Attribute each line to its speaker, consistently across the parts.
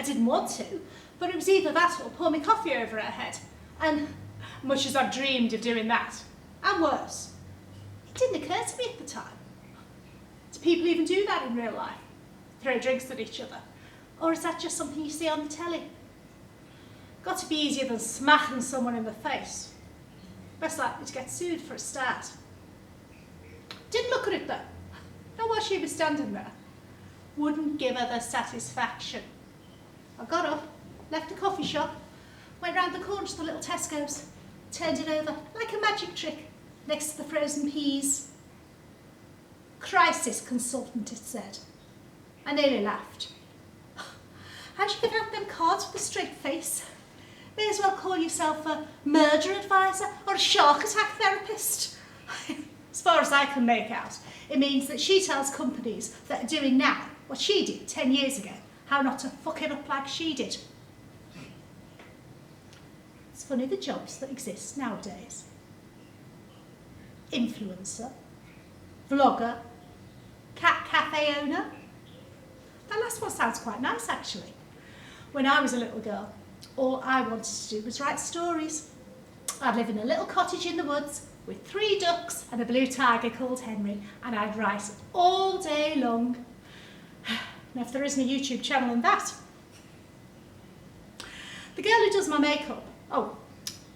Speaker 1: didn't want to, but it was either that or pour me coffee over her head. And much as I've dreamed of doing that, and worse, it didn't occur to me at the time. Do people even do that in real life? Throw drinks at each other? Or is that just something you see on the telly? Got to be easier than smacking someone in the face. Best likely to get sued for a start. Didn't look at it though. Not while she was standing there. Wouldn't give her the satisfaction. I got up, left the coffee shop, went round the corner to the little Tesco's, turned it over like a magic trick next to the frozen peas. Crisis consultant, it said. I nearly laughed. How'd you give out them cards with a straight face? May as well call yourself a murder advisor or a shark attack therapist. As far as I can make out, it means that she tells companies that are doing now what she did 10 years ago, how not to fuck it up like she did. It's funny the jobs that exist nowadays. Influencer, vlogger, cat cafe owner. That last one sounds quite nice actually. When I was a little girl, all I wanted to do was write stories. I'd live in a little cottage in the woods with 3 ducks and a blue tiger called Henry, and I'd write all day long. Now, if there isn't a YouTube channel in that. The girl who does my makeup, oh,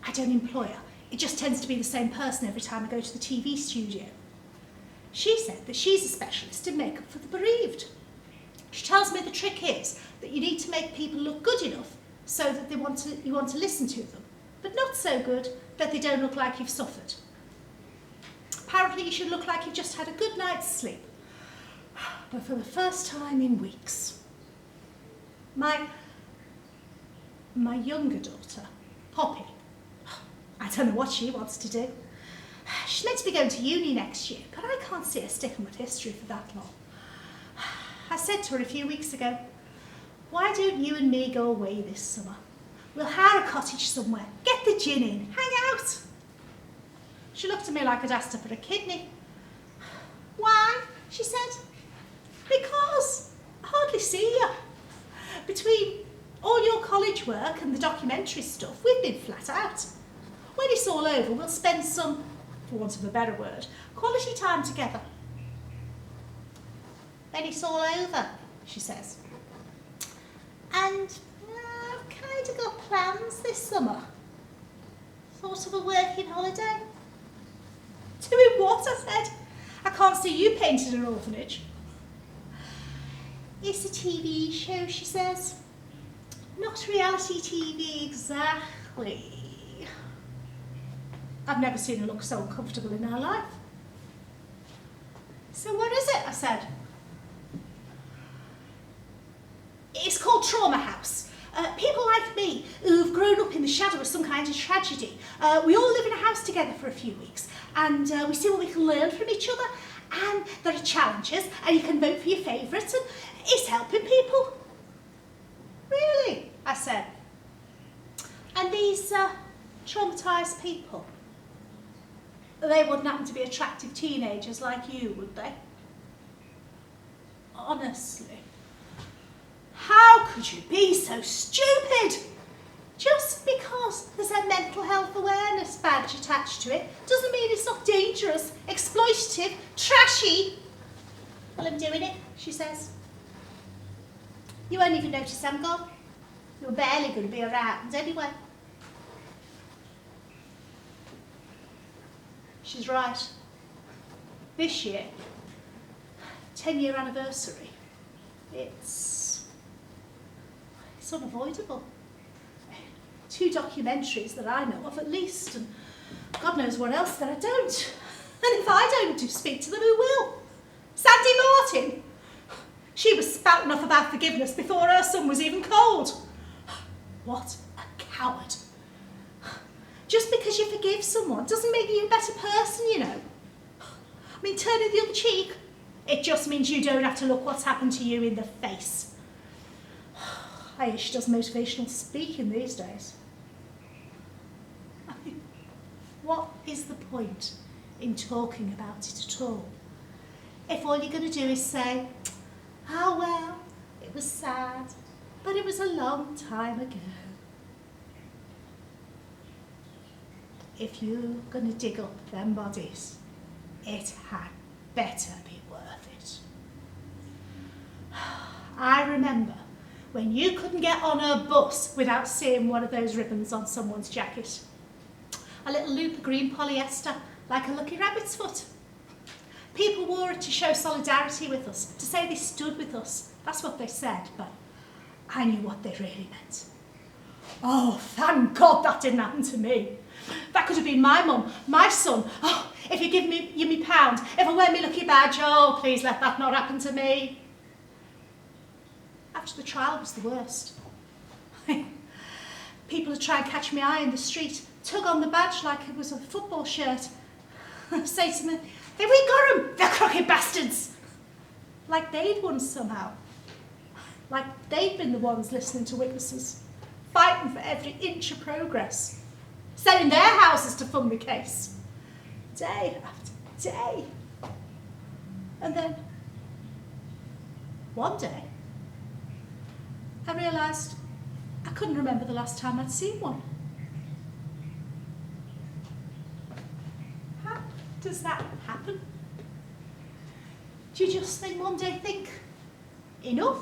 Speaker 1: I don't employ her. It just tends to be the same person every time I go to the TV studio. She said that she's a specialist in makeup for the bereaved. She tells me the trick is that you need to make people look good enough so that you want to listen to them, but not so good that they don't look like you've suffered. Apparently you should look like you've just had a good night's sleep, but for the first time in weeks. My younger daughter, Poppy, I don't know what she wants to do. She's meant to be going to uni next year, but I can't see her sticking with history for that long. I said to her a few weeks ago, why don't you and me go away this summer? We'll hire a cottage somewhere, get the gin in, hang out. She looked at me like I'd asked her for a kidney. Why? She said. Because I hardly see you. Between all your college work and the documentary stuff, we've been flat out. When it's all over, we'll spend some, for want of a better word, quality time together. When it's all over, she says. And I've kind of got plans this summer. Sort of a working holiday. Doing what? I said. I can't see you painting an orphanage. It's a TV show, she says. Not reality TV exactly. I've never seen her look so uncomfortable in her life. So what is it? I said. It's called Trauma House. People like me who've grown up in the shadow of some kind of tragedy. We all live in a house together for a few weeks and we see what we can learn from each other, and there are challenges and you can vote for your favourites, and it's helping people. Really? I said. And these traumatised people, they wouldn't happen to be attractive teenagers like you, would they? Honestly. How could you be so stupid? Just because there's a mental health awareness badge attached to it doesn't mean it's not dangerous, exploitative, trashy. Well, I'm doing it, she says. You won't even notice I'm gone. You're barely going to be around anyway. She's right. This year, 10-year anniversary, it's unavoidable. 2 documentaries that I know of at least, and God knows what else that I don't. And if I don't speak to them, who will? Sandy Martin. She was spouting off about forgiveness before her son was even cold. What a coward. Just because you forgive someone doesn't make you a better person, you know. I mean, turning the other cheek, it just means you don't have to look what's happened to you in the face. I hear she does motivational speaking these days. I mean, what is the point in talking about it at all? If all you're going to do is say, oh well, it was sad, but it was was a long time ago. If you're going to dig up them bodies, it had better be worth it. I remember when you couldn't get on a bus without seeing one of those ribbons on someone's jacket. A little loop of green polyester, like a lucky rabbit's foot. People wore it to show solidarity with us, to say they stood with us. That's what they said, but I knew what they really meant. Oh, thank God that didn't happen to me. That could have been my mum, my son. Oh, if you give me pound, if I wear me lucky badge, oh, please let that not happen to me. After the trial was the worst. People would try and catch my eye in the street, tug on the badge like it was a football shirt, say to me, "Hey, we got 'em, the crooked bastards!" Like they'd won somehow. Like they'd been the ones listening to witnesses, fighting for every inch of progress, selling their houses to fund the case, day after day. And then, one day, I realised I couldn't remember the last time I'd seen one. How does that happen? Do you just one day think, enough?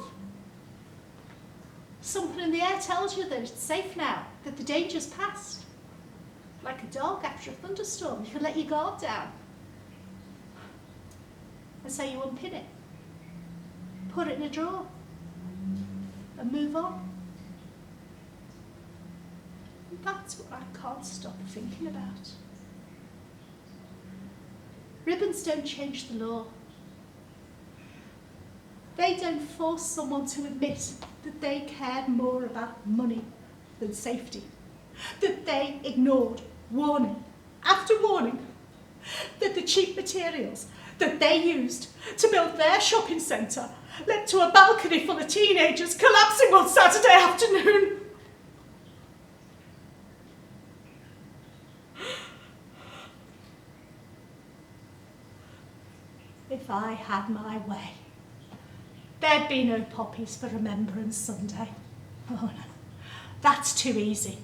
Speaker 1: Something in the air tells you that it's safe now, that the danger's past. Like a dog after a thunderstorm, you can let your guard down. And so you unpin it, put it in a drawer, and move on. And that's what I can't stop thinking about. Ribbons don't change the law. They don't force someone to admit that they cared more about money than safety, that they ignored warning after warning, that the cheap materials that they used to build their shopping centre led to a balcony full of teenagers collapsing one Saturday afternoon. If I had my way, there'd be no poppies for Remembrance Sunday. Oh no, that's too easy.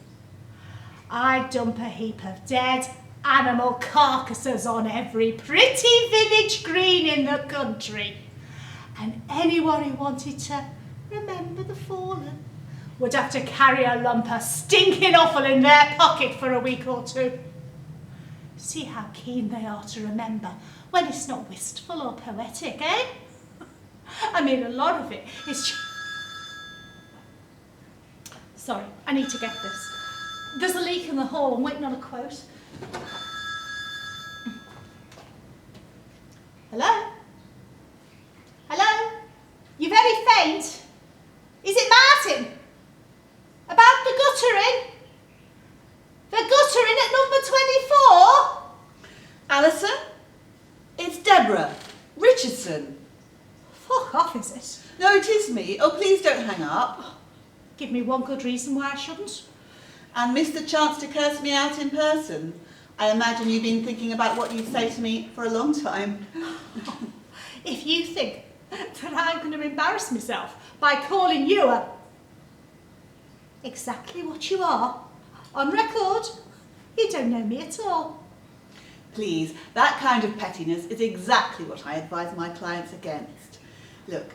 Speaker 1: I'd dump a heap of dead animal carcasses on every pretty village green in the country. And anyone who wanted to remember the fallen would have to carry a lump of stinking offal in their pocket for a week or two. See how keen they are to remember when it's not wistful or poetic, eh? I mean, a lot of it is... Sorry, I need to get this. There's a leak in the hall. I'm waiting on a quote. Hello? Hello? You're very faint. Is it Martin? About the guttering? The guttering at number 24?
Speaker 2: Alison? It's Deborah. Richardson.
Speaker 1: Fuck off, is it?
Speaker 2: No, it is me. Oh, please don't hang up.
Speaker 1: Give me one good reason why I shouldn't.
Speaker 2: And miss the chance to curse me out in person. I imagine you've been thinking about what you'd say to me for a long time.
Speaker 1: If you think that I'm going to embarrass myself by calling you a... Exactly what you are. On record, you don't know me at all.
Speaker 2: Please, that kind of pettiness is exactly what I advise my clients against. Look,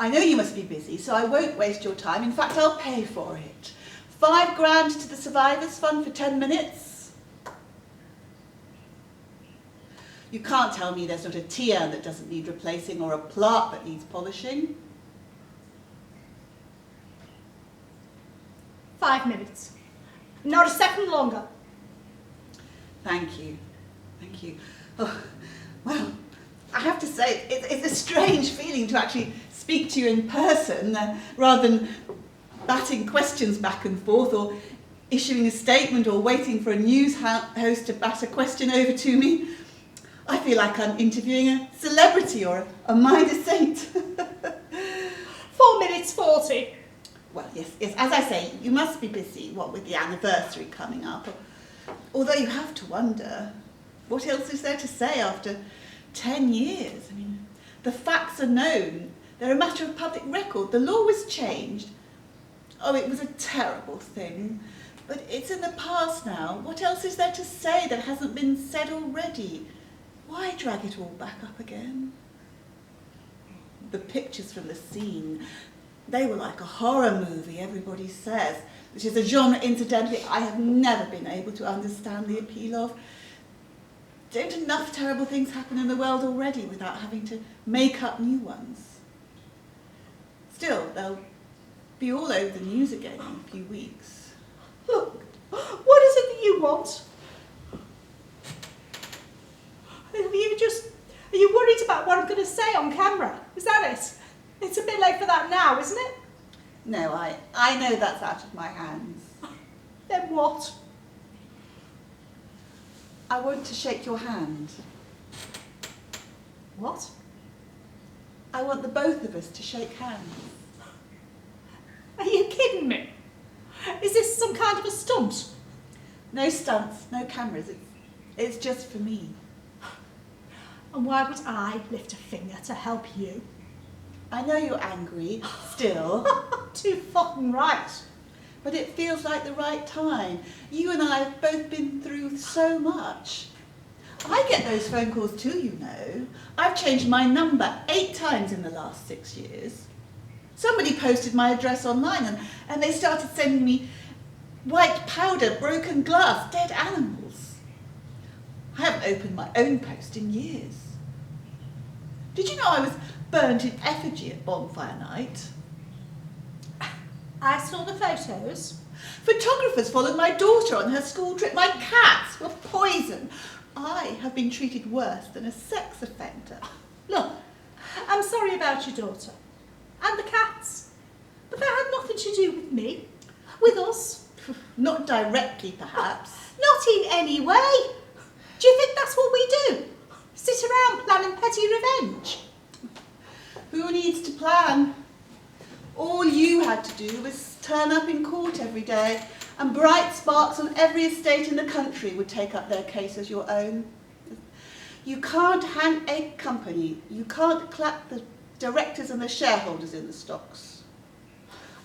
Speaker 2: I know you must be busy, so I won't waste your time. In fact, I'll pay for it. £5 grand to the Survivors Fund for 10 minutes. You can't tell me there's not a tea urn that doesn't need replacing or a plaque that needs polishing.
Speaker 1: 5 minutes. Not a second longer.
Speaker 2: Thank you. Thank you. Oh, well, I have to say, it's a strange feeling to actually speak to you in person rather than batting questions back and forth or issuing a statement or waiting for a news host to bat a question over to me. I feel like I'm interviewing a celebrity or a minor saint.
Speaker 1: 4 minutes 40.
Speaker 2: Well, yes, as I say, you must be busy, what with the anniversary coming up. Although you have to wonder, what else is there to say after 10 years? I mean, the facts are known. They're a matter of public record. The law was changed. Oh, it was a terrible thing. But it's in the past now. What else is there to say that hasn't been said already? Why drag it all back up again? The pictures from the scene, they were like a horror movie, everybody says, which is a genre, incidentally, I have never been able to understand the appeal of. Don't enough terrible things happen in the world already without having to make up new ones? Still, they'll be all over the news again in a few weeks.
Speaker 1: Look, what is it that you want? Are you worried about what I'm going to say on camera? Is that it? It's a bit late for that now, isn't it?
Speaker 2: No, I know that's out of my hands.
Speaker 1: Then what?
Speaker 2: I want to shake your hand.
Speaker 1: What?
Speaker 2: I want the both of us to shake hands.
Speaker 1: Are you kidding me? Is this some kind of a stunt?
Speaker 2: No stunts, no cameras, it's just for me.
Speaker 1: And why would I lift a finger to help you?
Speaker 2: I know you're angry, still.
Speaker 1: Too fucking right.
Speaker 2: But it feels like the right time. You and I have both been through so much. I get those phone calls too, you know. I've changed my number 8 times in the last 6 years. Somebody posted my address online and they started sending me white powder, broken glass, dead animals. I haven't opened my own post in years. Did you know I was burnt in effigy at bonfire night?
Speaker 1: I saw the photos.
Speaker 2: Photographers followed my daughter on her school trip. My cats were poison. I have been treated worse than a sex offender.
Speaker 1: Look, I'm sorry about your daughter. And the cats. But that had nothing to do with me. With us.
Speaker 2: Not directly, perhaps.
Speaker 1: Not in any way. Do you think that's what we do? Sit around planning petty revenge?
Speaker 2: Who needs to plan? All you had to do was turn up in court every day, and bright sparks on every estate in the country would take up their case as your own. You can't hang a company. You can't clap the directors and the shareholders in the stocks.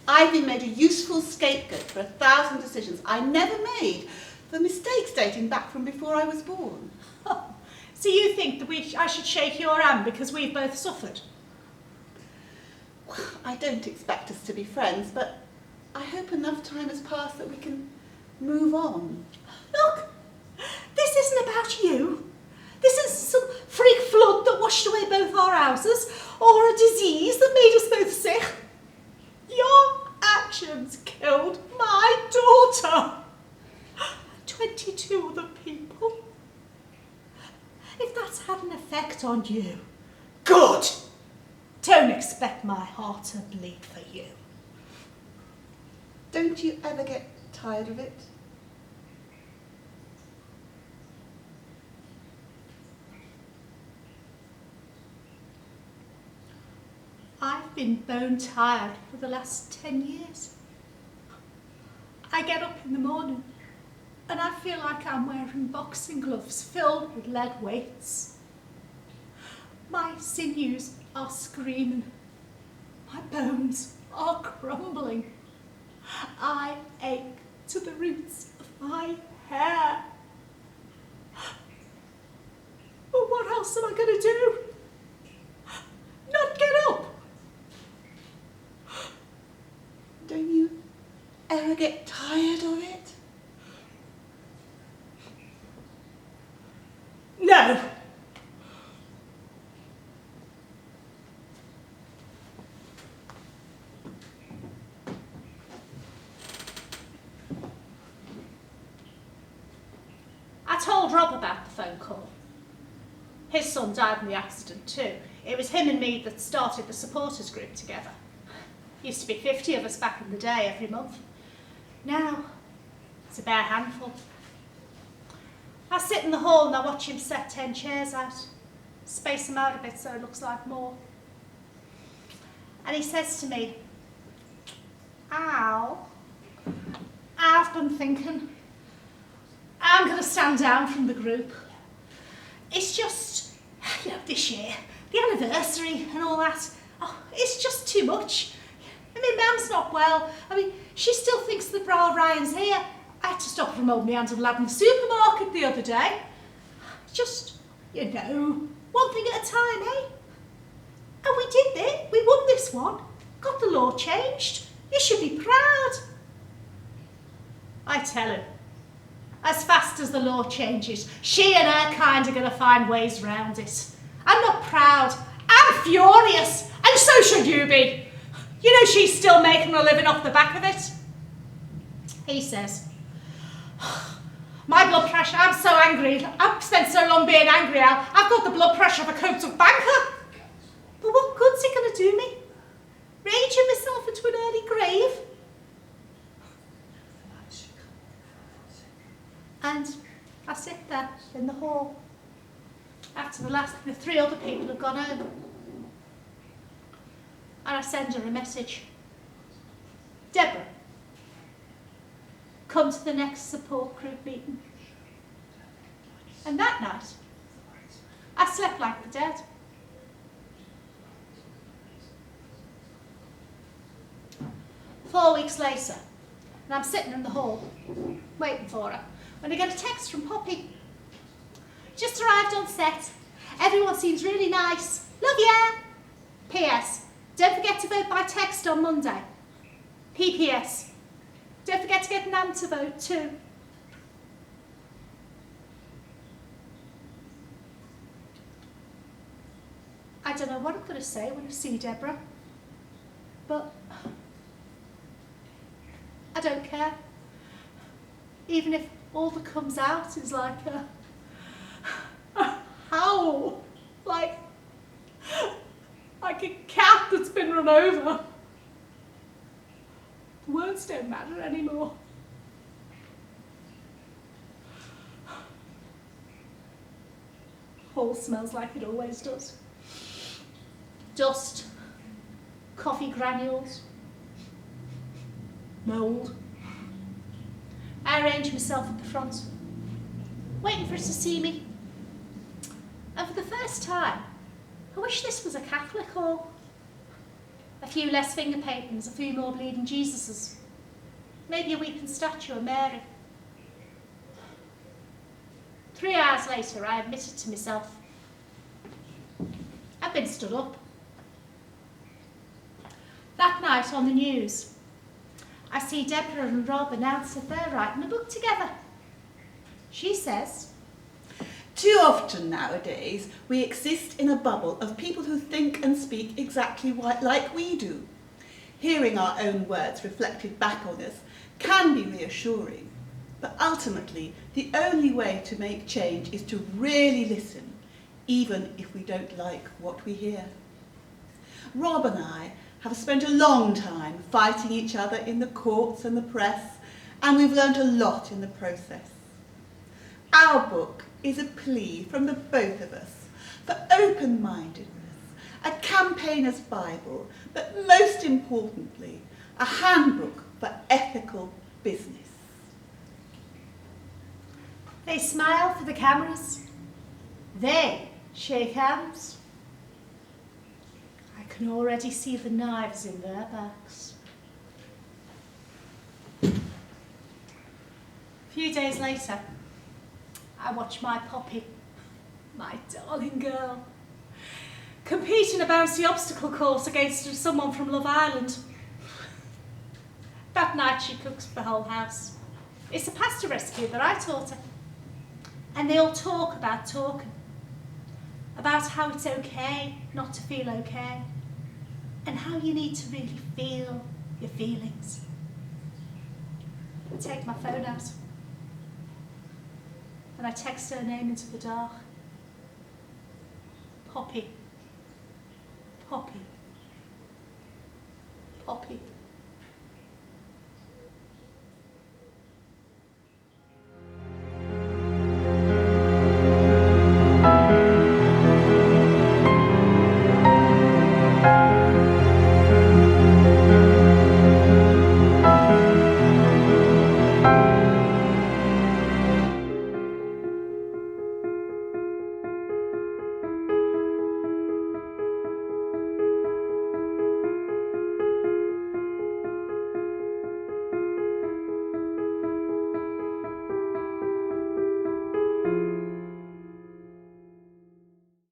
Speaker 2: I've been made a useful scapegoat for 1,000 decisions I never made, for mistakes dating back from before I was born.
Speaker 1: So you think that I should shake your hand because we've both suffered?
Speaker 2: I don't expect us to be friends, but I hope enough time has passed that we can move on.
Speaker 1: Look, this isn't about you. This isn't some freak flood that washed away both our houses, or a disease that made us both sick. Your actions killed my daughter. 22 other people. If that's had an effect on you, good. Don't expect my heart to bleed for you.
Speaker 2: Don't you ever get tired of it?
Speaker 1: I've been bone tired for the last 10 years. I get up in the morning and I feel like I'm wearing boxing gloves filled with lead weights. My sinews are screaming. My bones are crumbling. I ache to the roots of my hair. But what else am I going to do? Not get up?
Speaker 2: Don't you ever get tired of it?
Speaker 1: No. I told Rob about the phone call. His son died in the accident too. It was him and me that started the supporters group together. Used to be 50 of us back in the day every month. Now, it's a bare handful. I sit in the hall and I watch him set 10 chairs out, space them out a bit so it looks like more. And he says to me, Al, I've been thinking, I'm going to stand down from the group. It's just, this year, the anniversary and all that, it's just too much. I mean, Mum's not well. I mean, she still thinks that Bra Ryan's here. I had to stop her from holding my hand and lad in the supermarket the other day. Just, you know, one thing at a time, eh? And we did it. We won this one. Got the law changed. You should be proud. I tell him, as fast as the law changes, she and her kind are going to find ways round it. I'm not proud. I'm furious. And so should you be. You know she's still making a living off the back of it. He says, my blood pressure, I'm so angry. I've spent so long being angry, I've got the blood pressure of a coat-up banker. But what good's it going to do me? Raging myself into an early grave? And I sit there in the hall after the 3 other people have gone home. And I send her a message. Deborah, come to the next support group meeting. And that night, I slept like the dead. Four weeks later, and I'm sitting in the hall, waiting for her, when I get a text from Poppy. Just arrived on set. Everyone seems really nice. Love ya! P.S. Don't forget to vote by text on Monday. P.P.S. Don't forget to get Nan to vote too. I don't know what I'm going to say when I see Deborah, but I don't care. Even if all that comes out is like a howl, like a cat that's been run over. The words don't matter anymore. Hall smells like it always does. Dust, coffee granules, mould. I arrange myself at the front, waiting for her to see me. And for the first time, I wish this was a Catholic hall. A few less finger paintings, a few more bleeding Jesuses. Maybe a weeping statue of Mary. 3 hours later, I admitted to myself, I've been stood up. That night on the news, I see Deborah and Rob announce that they're writing a book together. She says,
Speaker 2: too often nowadays we exist in a bubble of people who think and speak exactly like we do. Hearing our own words reflected back on us can be reassuring, but ultimately the only way to make change is to really listen, even if we don't like what we hear. Rob and I have spent a long time fighting each other in the courts and the press, and we've learned a lot in the process. Our book is a plea from the both of us for open-mindedness, a campaigner's Bible, but most importantly, a handbook for ethical business.
Speaker 1: They smile for the cameras. They shake hands. I can already see the knives in their backs. A few days later, I watch my Poppy, my darling girl, compete in a bouncy obstacle course against someone from Love Island. That night she cooks for the whole house. It's a pasta recipe that I taught her. And they all talk about talking, about how it's okay not to feel okay, and how you need to really feel your feelings. I take my phone out, and I text her name into the dark. Poppy. Poppy. Poppy.